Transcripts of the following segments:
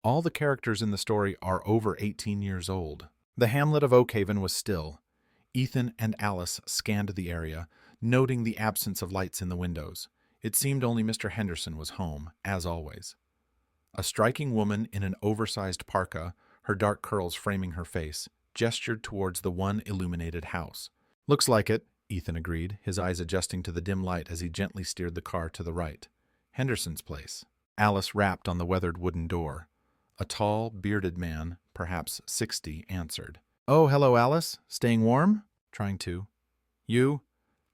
All the characters in the story are over 18 years old. The hamlet of Oakhaven was still. Ethan and Alice scanned the area, noting the absence of lights in the windows. It seemed only Mr. Henderson was home, as always. A striking woman in an oversized parka, her dark curls framing her face, gestured towards the one illuminated house. "Looks like it," Ethan agreed, his eyes adjusting to the dim light as he gently steered the car to the right. "Henderson's place." Alice rapped on the weathered wooden door. A tall, bearded man, perhaps 60, answered. "Oh, hello, Alice. Staying warm?" "Trying to." "You?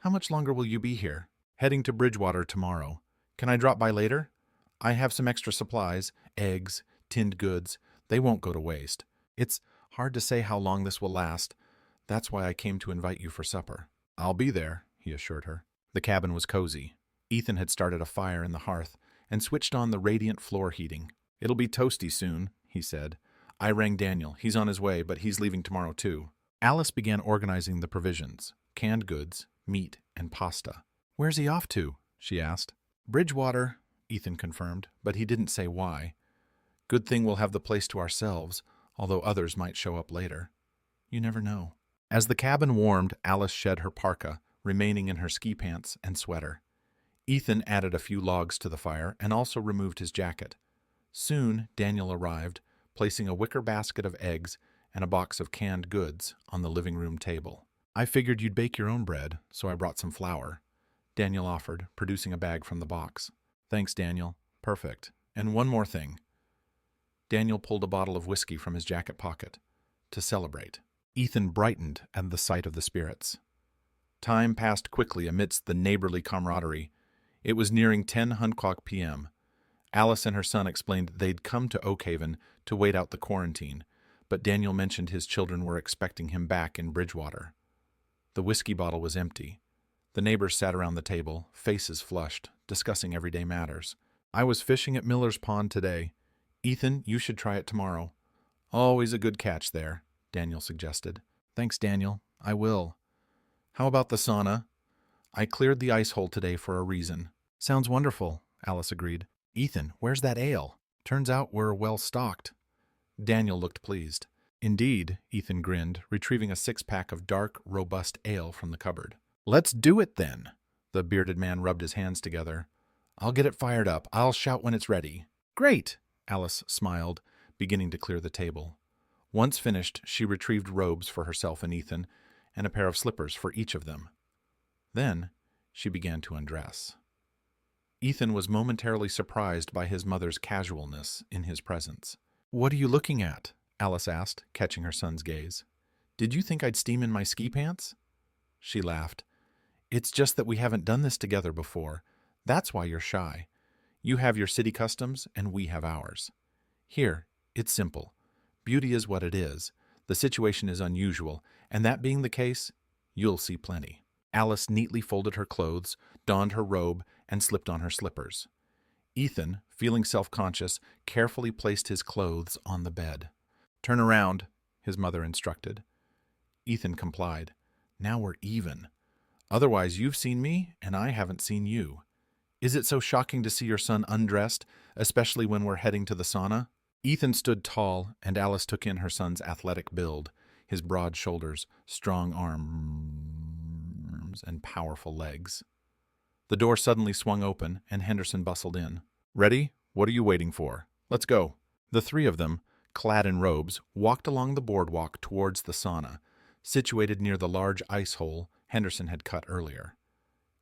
How much longer will you be here?" "Heading to Bridgewater tomorrow. Can I drop by later? I have some extra supplies, eggs, tinned goods. They won't go to waste. It's hard to say how long this will last. That's why I came to invite you for supper." "I'll be there," he assured her. The cabin was cozy. Ethan had started a fire in the hearth and switched on the radiant floor heating. "It'll be toasty soon," he said. "I rang Daniel. He's on his way, but he's leaving tomorrow too." Alice began organizing the provisions, canned goods, meat, and pasta. "Where's he off to?" she asked. "Bridgewater," Ethan confirmed, but he didn't say why. "Good thing we'll have the place to ourselves, although others might show up later. You never know." As the cabin warmed, Alice shed her parka, remaining in her ski pants and sweater. Ethan added a few logs to the fire and also removed his jacket. Soon, Daniel arrived, placing a wicker basket of eggs and a box of canned goods on the living room table. "I figured you'd bake your own bread, so I brought some flour," Daniel offered, producing a bag from the box. "Thanks, Daniel. Perfect. And one more thing." Daniel pulled a bottle of whiskey from his jacket pocket. "To celebrate." Ethan brightened at the sight of the spirits. Time passed quickly amidst the neighborly camaraderie. It was nearing 10:00 p.m. Alice and her son explained they'd come to Oakhaven to wait out the quarantine, but Daniel mentioned his children were expecting him back in Bridgewater. The whiskey bottle was empty. The neighbors sat around the table, faces flushed, discussing everyday matters. "I was fishing at Miller's Pond today. Ethan, you should try it tomorrow." "Always a good catch there," Daniel suggested. "Thanks, Daniel. I will." "How about the sauna?" "I cleared the ice hole today for a reason." "Sounds wonderful," Alice agreed. "Ethan, where's that ale? Turns out we're well stocked." Daniel looked pleased. "Indeed," Ethan grinned, retrieving a six-pack of dark, robust ale from the cupboard. "Let's do it, then." The bearded man rubbed his hands together. "I'll get it fired up. I'll shout when it's ready." "Great," Alice smiled, beginning to clear the table. Once finished, she retrieved robes for herself and Ethan, and a pair of slippers for each of them. Then she began to undress. Ethan was momentarily surprised by his mother's casualness in his presence. "What are you looking at?" Alice asked, catching her son's gaze. "Did you think I'd steam in my ski pants?" She laughed. "It's just that we haven't done this together before. That's why you're shy. You have your city customs, and we have ours. Here, it's simple. Beauty is what it is. The situation is unusual, and that being the case, you'll see plenty." Alice neatly folded her clothes, donned her robe, and slipped on her slippers. Ethan, feeling self-conscious, carefully placed his clothes on the bed. "Turn around," his mother instructed. Ethan complied. "Now we're even. Otherwise, you've seen me, and I haven't seen you. Is it so shocking to see your son undressed, especially when we're heading to the sauna?" Ethan stood tall, and Alice took in her son's athletic build, his broad shoulders, strong arms, and powerful legs. The door suddenly swung open, and Henderson bustled in. "Ready? What are you waiting for? Let's go." The three of them, clad in robes, walked along the boardwalk towards the sauna, situated near the large ice hole Henderson had cut earlier.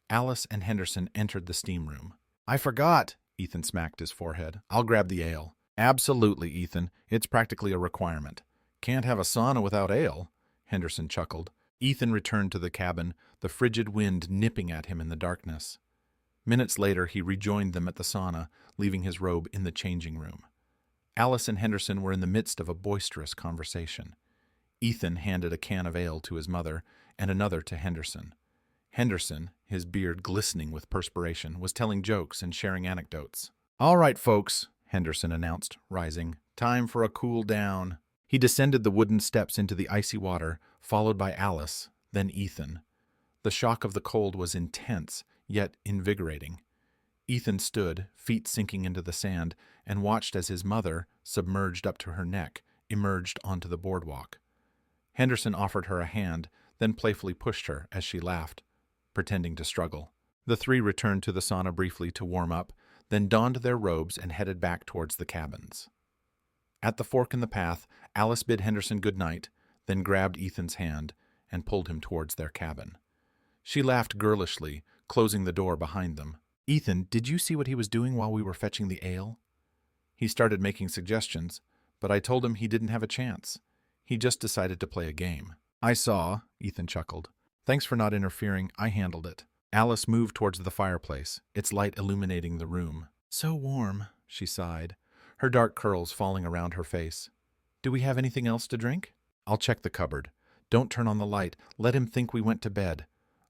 Alice and Henderson entered the steam room. "I forgot," Ethan smacked his forehead. "I'll grab the ale." "Absolutely, Ethan. It's practically a requirement." "Can't have a sauna without ale," Henderson chuckled. Ethan returned to the cabin, the frigid wind nipping at him in the darkness. Minutes later, he rejoined them at the sauna, leaving his robe in the changing room. Alice and Henderson were in the midst of a boisterous conversation. Ethan handed a can of ale to his mother and another to Henderson. Henderson, his beard glistening with perspiration, was telling jokes and sharing anecdotes. "All right, folks," Henderson announced, rising. "Time for a cool down." He descended the wooden steps into the icy water, followed by Alice, then Ethan. The shock of the cold was intense, yet invigorating. Ethan stood, feet sinking into the sand, and watched as his mother, submerged up to her neck, emerged onto the boardwalk. Henderson offered her a hand, then playfully pushed her as she laughed, pretending to struggle. The three returned to the sauna briefly to warm up, then donned their robes and headed back towards the cabins. At the fork in the path, Alice bid Henderson good night, then grabbed Ethan's hand and pulled him towards their cabin. She laughed girlishly, closing the door behind them. "Ethan, did you see what he was doing while we were fetching the ale?" "He started making suggestions, but I told him he didn't have a chance. He just decided to play a game." "I saw," Ethan chuckled. "Thanks for not interfering. I handled it." Alice moved towards the fireplace, its light illuminating the room. "So warm," she sighed, her dark curls falling around her face. "Do we have anything else to drink?" "I'll check the cupboard. Don't turn on the light. Let him think we went to bed.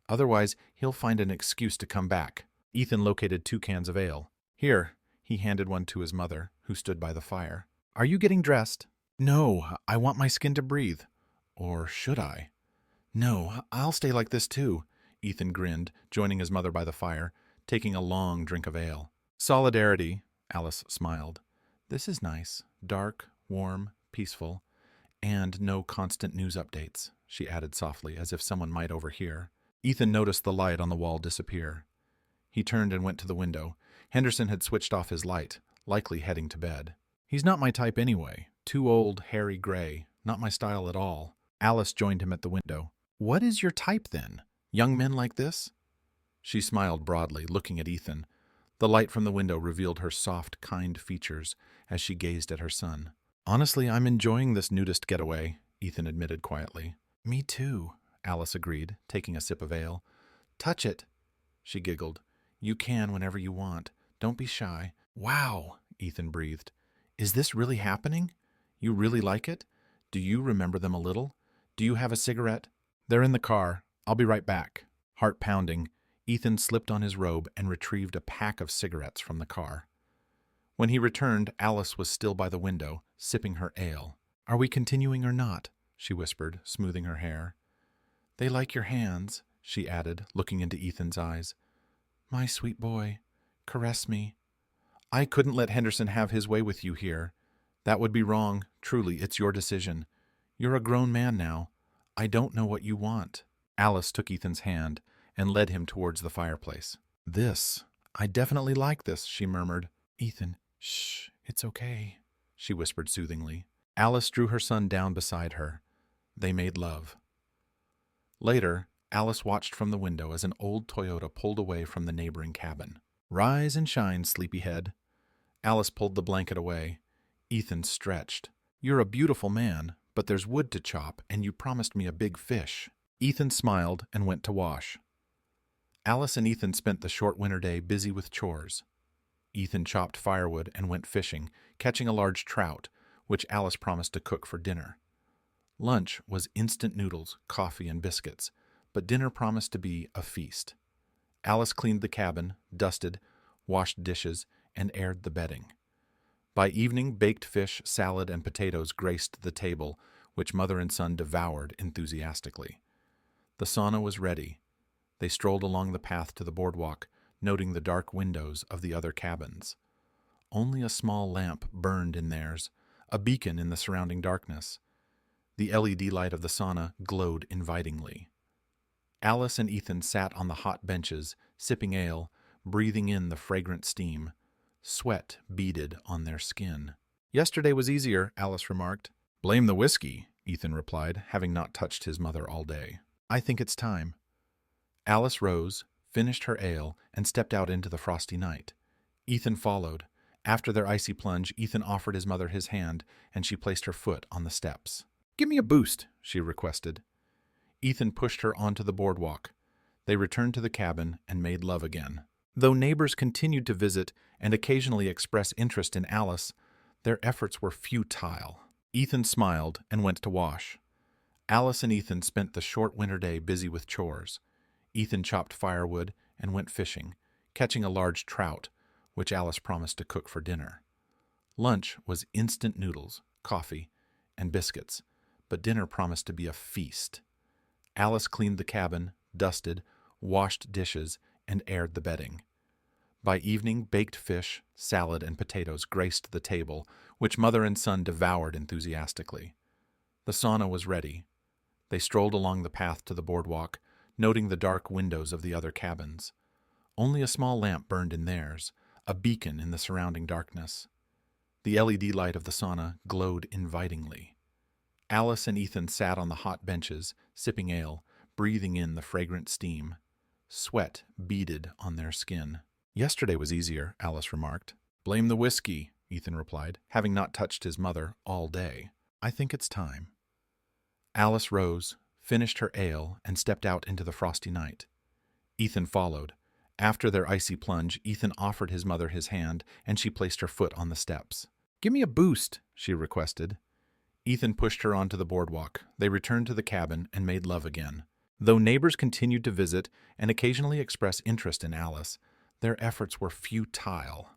Otherwise, he'll find an excuse to come back." Ethan located 2 cans of ale. "Here." He handed one to his mother, who stood by the fire. "Are you getting dressed?" "No, I want my skin to breathe." "Or should I?" "No, I'll stay like this too." Ethan grinned, joining his mother by the fire, taking a long drink of ale. "Solidarity," Alice smiled. "This is nice. Dark, warm, peaceful, and no constant news updates," she added softly, as if someone might overhear. Ethan noticed the light on the wall disappear. He turned and went to the window. Henderson had switched off his light, likely heading to bed. "He's not my type anyway. Too old, hairy gray. Not my style at all." Alice joined him at the window. "What is your type, then? Young men like this?" She smiled broadly, looking at Ethan. The light from the window revealed her soft, kind features as she gazed at her son. "Honestly, I'm enjoying this nudist getaway," Ethan admitted quietly. "Me too," Alice agreed, taking a sip of ale. "Touch it," she giggled. "You can whenever you want. Don't be shy." "Wow," Ethan breathed. "Is this really happening? You really like it? Do you remember them a little? Do you have a cigarette?" "They're in the car. I'll be right back." Heart pounding, Ethan slipped on his robe and retrieved a pack of cigarettes from the car. When he returned, Alice was still by the window, sipping her ale. "Are we continuing or not?" she whispered, smoothing her hair. "They like your hands," she added, looking into Ethan's eyes. "My sweet boy, caress me." "I couldn't let Henderson have his way with you here. That would be wrong. Truly, it's your decision. You're a grown man now. I don't know what you want." Alice took Ethan's hand and led him towards the fireplace. I definitely like this," she murmured. "Ethan, shh, it's okay," she whispered soothingly. Alice drew her son down beside her. They made love. Later, Alice watched from the window as an old Toyota pulled away from the neighboring cabin. "Rise and shine, sleepyhead." Alice pulled the blanket away. Ethan stretched. "You're a beautiful man, but there's wood to chop, and you promised me a big fish." Ethan smiled and went to wash. Alice and Ethan spent the short winter day busy with chores. Ethan chopped firewood and went fishing, catching a large trout, which Alice promised to cook for dinner. Lunch was instant noodles, coffee, and biscuits, but dinner promised to be a feast. Alice cleaned the cabin, dusted, washed dishes, and aired the bedding. By evening, baked fish, salad, and potatoes graced the table, which mother and son devoured enthusiastically. The sauna was ready. They strolled along the path to the boardwalk, noting the dark windows of the other cabins. Only a small lamp burned in theirs, a beacon in the surrounding darkness. The LED light of the sauna glowed invitingly. Alice and Ethan sat on the hot benches, sipping ale, breathing in the fragrant steam. Sweat beaded on their skin. "Yesterday was easier," Alice remarked. "Blame the whiskey," Ethan replied, having not touched his mother all day. "I think it's time." Alice rose, finished her ale, and stepped out into the frosty night. Ethan followed. After their icy plunge, Ethan offered his mother his hand, and she placed her foot on the steps. "Give me a boost," she requested. Ethan pushed her onto the boardwalk. They returned to the cabin and made love again. Though neighbors continued to visit and occasionally express interest in Alice, their efforts were futile. Ethan smiled and went to wash. Alice and Ethan spent the short winter day busy with chores. Ethan chopped firewood and went fishing, catching a large trout, which Alice promised to cook for dinner. Lunch was instant noodles, coffee, and biscuits, but dinner promised to be a feast. Alice cleaned the cabin, dusted, washed dishes, and aired the bedding. By evening, baked fish, salad, and potatoes graced the table, which mother and son devoured enthusiastically. The sauna was ready. They strolled along the path to the boardwalk, noting the dark windows of the other cabins. Only a small lamp burned in theirs, a beacon in the surrounding darkness. The LED light of the sauna glowed invitingly. Alice and Ethan sat on the hot benches, sipping ale, breathing in the fragrant steam. Sweat beaded on their skin. "Yesterday was easier," Alice remarked. "Blame the whiskey," Ethan replied, having not touched his mother all day. "I think it's time." Alice rose, finished her ale, and stepped out into the frosty night. Ethan followed. After their icy plunge, Ethan offered his mother his hand, and she placed her foot on the steps. "Give me a boost," she requested. Ethan pushed her onto the boardwalk. They returned to the cabin and made love again. Though neighbors continued to visit and occasionally express interest in Alice, their efforts were futile.